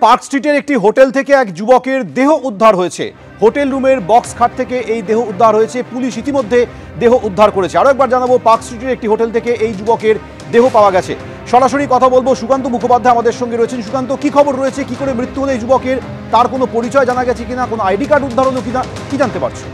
Park স্ট্রিটের একটি hotel থেকে এক যুবকের দেহ উদ্ধার হয়েছে। হোটেল রুমের বক্স খাট থেকে এই দেহ উদ্ধার হয়েছে। পুলিশ ইতিমধ্যে দেহ উদ্ধার করেছে। আরও একবার জানাবো, পার্ক স্ট্রিটের একটি হোটেল থেকে এই যুবকের দেহ পাওয়া গেছে। সরাসরি কথা বলবো, সুকান্ত মুখোপাধ্যায় আমাদের সঙ্গে রয়েছেন। সুকান্ত, কি খবর রয়েছে? কি করে মৃত্যু হলো এই যুবকের? তার কোনো পরিচয় জানা গেছে কিনা? কোনো আইডি কার্ড উদ্ধার হলো কিনা? কি জানতে পারছো?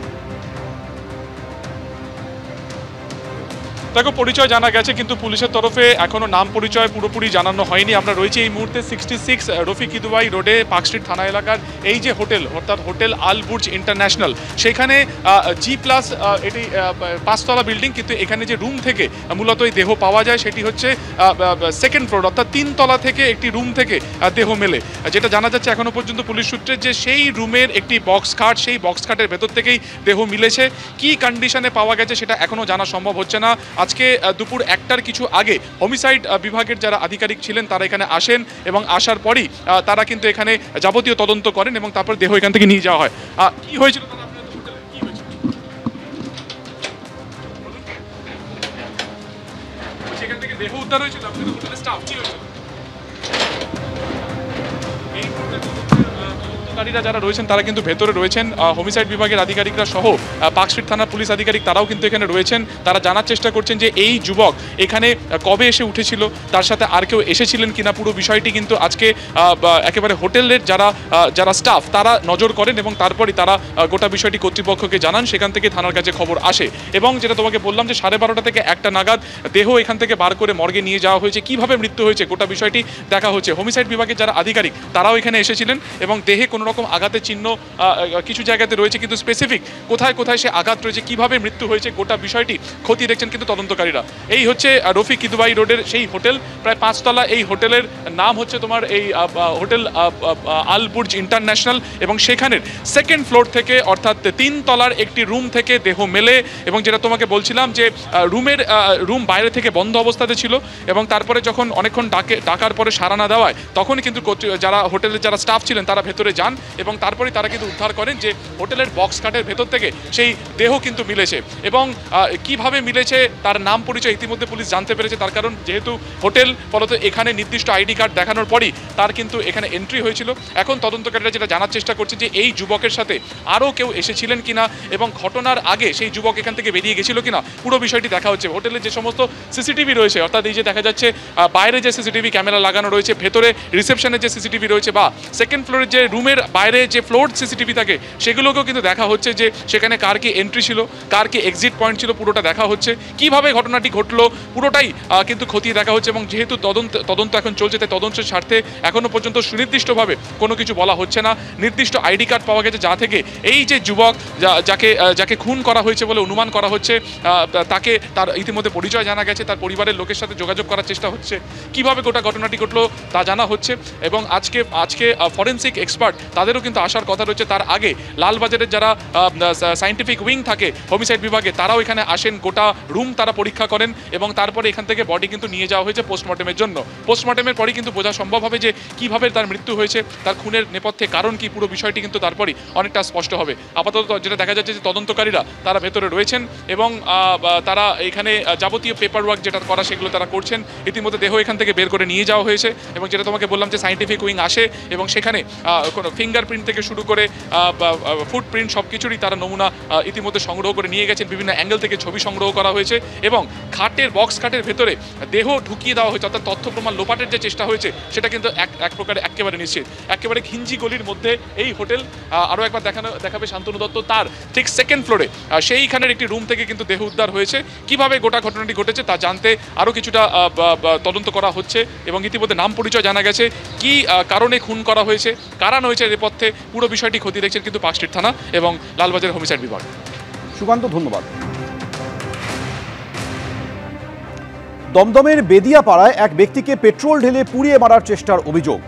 দেখো, পরিচয় জানা গেছে, কিন্তু পুলিশের তরফে এখনো নাম পরিচয় পুরোপুরি জানানো হয়নি। আমরা রয়েছি এই মুহূর্তে 66 রফিক কিদওয়াই রোডে পার্ক স্ট্রিট থানা এলাকার এই যে হোটেল, অর্থাৎ হোটেল আল বুর্জ ইন্টারন্যাশনাল, সেখানে G+ এটি 5তলা বিল্ডিং, কিন্তু এখানে যে রুম থেকে মূলত এই দেহ পাওয়া যায় সেটি হচ্ছে সেকেন্ড ফ্লোর, অর্থাৎ 3তলা থেকে একটি রুম থেকে দেহ মেলে। যেটা জানা যাচ্ছে এখনো পর্যন্ত পুলিশ সূত্রে, যে সেই রুমের একটি বক্স খাট, সেই বক্স খাটের ভেতর থেকেই দেহ মিলেছে। কি কন্ডিশনে পাওয়া গেছে সেটা এখনো জানা সম্ভব হচ্ছে না। আজকে দুপুর 1টার কিছু আগে হোমিসাইড বিভাগের যারা আধিকারিক ছিলেন তারা এখানে আসেন, এবং আসার পরই তারা কিন্তু এখানে যাবতীয় তদন্ত করেন, এবং তারপর দেহ এখান থেকে নিয়ে যাওয়া হয়। কি হয়েছিল দাদা আপনাদের হোটেলে? কি হয়েছিল? সেখান থেকে দেহ উদ্ধার হয়েছিল, আপনাদের হোটেলের স্টাফ কি হয়েছিল? এই তদন্তকারীরা যারা রয়েছেন তারা কিন্তু ভেতরে রয়েছেন। হোমিসাইড বিভাগের আধিকারিকরা সহ পার্ক স্ট্রিট থানার পুলিশ আধিকারিক তারাও কিন্তু এখানে রয়েছেন। তারা জানার চেষ্টা করছেন যে এই যুবক এখানে কবে এসে উঠেছিল, তার সাথে আর কেউ এসেছিলেন কিনা। পুরো বিষয়টি কিন্তু আজকে একেবারে হোটেলের যারা স্টাফ তারা নজর করেন, এবং তারপরই তারা গোটা বিষয়টি কর্তৃপক্ষকে জানান। সেখান থেকে থানার কাছে খবর আসে, এবং যেটা তোমাকে বললাম যে 12:30 থেকে 1টা নাগাদ দেহ এখান থেকে বার করে মর্গে নিয়ে যাওয়া হয়েছে। কিভাবে মৃত্যু হয়েছে গোটা বিষয়টি দেখা হচ্ছে। হোমিসাইড বিভাগের যারা আধিকারিক তারাও এখানে এসেছিলেন, এবং দেহে কোনো রকম আঘাতের চিহ্ন কিছু জায়গাতে রয়েছে, কিন্তু স্পেসিফিক কোথায় কোথায় সে আঘাত রয়েছে, কিভাবে মৃত্যু হয়েছে, গোটা বিষয়টি খতিয়ে দেখছেন কিন্তু তদন্তকারীরা। এই হচ্ছে রফিক কিদওয়াই রোডের সেই হোটেল, প্রায় 5তলা। এই হোটেলের নাম হচ্ছে তোমার এই হোটেল আল বুর্জ ইন্টারন্যাশনাল, এবং সেখানের সেকেন্ড ফ্লোর থেকে, অর্থাৎ 3তলার একটি রুম থেকে দেহ মেলে। এবং যেটা তোমাকে বলছিলাম যে রুম বাইরে থেকে বন্ধ অবস্থাতে ছিল, এবং তারপরে যখন অনেকক্ষণ ডাকার পরে সাড়া না দেওয়ায় তখন কিন্তু যারা হোটেলের যারা স্টাফ ছিলেন তারা ভেতরে যান, এবং তারপরে তারা কিন্তু উদ্ধার করেন যে হোটেলের বক্স খাটের ভেতর থেকে সেই দেহ কিন্তু মিলেছে। এবং কিভাবে মিলেছে তার নাম পরিচয় ইতিমধ্যে পুলিশ জানতে পেরেছে। তার কারণ যেহেতু হোটেল ফলত এখানে নির্দিষ্ট আইডি কার্ড দেখানোর পরই তার কিন্তু এখানে এন্ট্রি হয়েছিল। এখন তদন্তকারীরা যেটা জানার চেষ্টা করছে যে এই যুবকের সাথে আরও কেউ এসেছিলেন কিনা, এবং ঘটনার আগে সেই যুবক এখান থেকে বেরিয়ে গেছিল কিনা, পুরো বিষয়টি দেখা হচ্ছে। হোটেলে যে সমস্ত সিসিটিভি রয়েছে, অর্থাৎ এই যে দেখা যাচ্ছে বাইরে যে সিসিটিভি ক্যামেরা লাগানো রয়েছে, ভেতরে রিসেপশনের যে সিসিটিভি রয়েছে, বা সেকেন্ড ফ্লোরের যে রুমের বাইরে যে ফ্লোর সিসিটিভি থাকে, সেগুলোকেও কিন্তু দেখা হচ্ছে যে সেখানে কার কি এন্ট্রি ছিল, কার কি এক্সিট পয়েন্ট ছিল, পুরোটা দেখা হচ্ছে। কিভাবে ঘটনাটি ঘটলো পুরোটাই কিন্তু খতিয়ে দেখা হচ্ছে। এবং যেহেতু তদন্ত এখন চলছে, তাই তদন্তের স্বার্থে এখনো পর্যন্ত সুনির্দিষ্টভাবে কোনো কিছু বলা হচ্ছে না। নির্দিষ্ট আইডি কার্ড পাওয়া গেছে, যা থেকে এই যে যুবক যাকে খুন করা হয়েছে বলে অনুমান করা হচ্ছে, তার ইতিমধ্যে পরিচয় জানা গেছে। তার পরিবারের লোকের সাথে যোগাযোগ করার চেষ্টা হচ্ছে। কিভাবে গোটা ঘটনাটি ঘটলো তা জানা হচ্ছে, এবং আজকে ফরেন্সিক এক্সপার্ট তাদেরও কিন্তু আসার কথা রয়েছে। তার আগে লালবাজারের যারা সায়েন্টিফিক উইং থাকে হোমিসাইড বিভাগে, তারাও এখানে আসেন, গোটা রুম তারা পরীক্ষা করেন, এবং তারপরে এখান থেকে বডি কিন্তু নিয়ে যাওয়া হয়েছে পোস্টমর্টেমের জন্য। পোস্টমর্টেমের পরই কিন্তু বোঝা সম্ভব হবে যে কিভাবে তার মৃত্যু হয়েছে, তার খুনের নেপথ্যে কারণ কি, পুরো বিষয়টি কিন্তু তারপরই অনেকটা স্পষ্ট হবে। আপাতত যেটা দেখা যাচ্ছে যে তদন্তকারীরা তারা ভেতরে রয়েছেন, এবং তারা এখানে যাবতীয় পেপার ওয়ার্ক যেটা করা সেগুলো তারা করছেন। ইতিমধ্যে দেহ এখান থেকে বের করে নিয়ে যাওয়া হয়েছে, এবং যেটা তোমাকে বললাম যে সায়েন্টিফিক উইং আসে, এবং সেখানে কোনো ফিঙ্গারপ্রিন্ট থেকে শুরু করে ফুটপ্রিন্ট সব কিছুরই তারা নমুনা ইতিমধ্যে সংগ্রহ করে নিয়ে গেছেন। বিভিন্ন অ্যাঙ্গেল থেকে ছবি সংগ্রহ করা হয়েছে, এবং বক্স খাটের ভেতরে দেহ ঢুকিয়ে দেওয়া হয়েছে, অর্থাৎ তথ্য প্রমাণ লোপাটের যে চেষ্টা হয়েছে সেটা কিন্তু এক প্রকারে একেবারে নিশ্চিত। একেবারে ঘিঞ্জি গলির মধ্যে এই হোটেল। আরও একবার দেখাবে শান্তনু দত্ত, তার ঠিক সেকেন্ড ফ্লোরে সেইখানের একটি রুম থেকে কিন্তু দেহ উদ্ধার হয়েছে। কিভাবে গোটা ঘটনাটি ঘটেছে তা জানতে আরও কিছুটা তদন্ত করা হচ্ছে, এবং ইতিমধ্যে নাম পরিচয় জানা গেছে। কি কারণে খুন করা হয়েছে, কারণ হয়েছে নেপথ্যে, পুরো বিষয়টি খতিয়ে দেখছেন কিন্তু পার্ক স্ট্রিট থানা এবং লালবাজার হোমিসাইড বিভাগ। সুকান্ত, ধন্যবাদ। দমদমের বেদিয়াপাড়ায় এক ব্যক্তিকে পেট্রোল ঢেলে পুড়িয়ে মারার চেষ্টার অভিযোগ।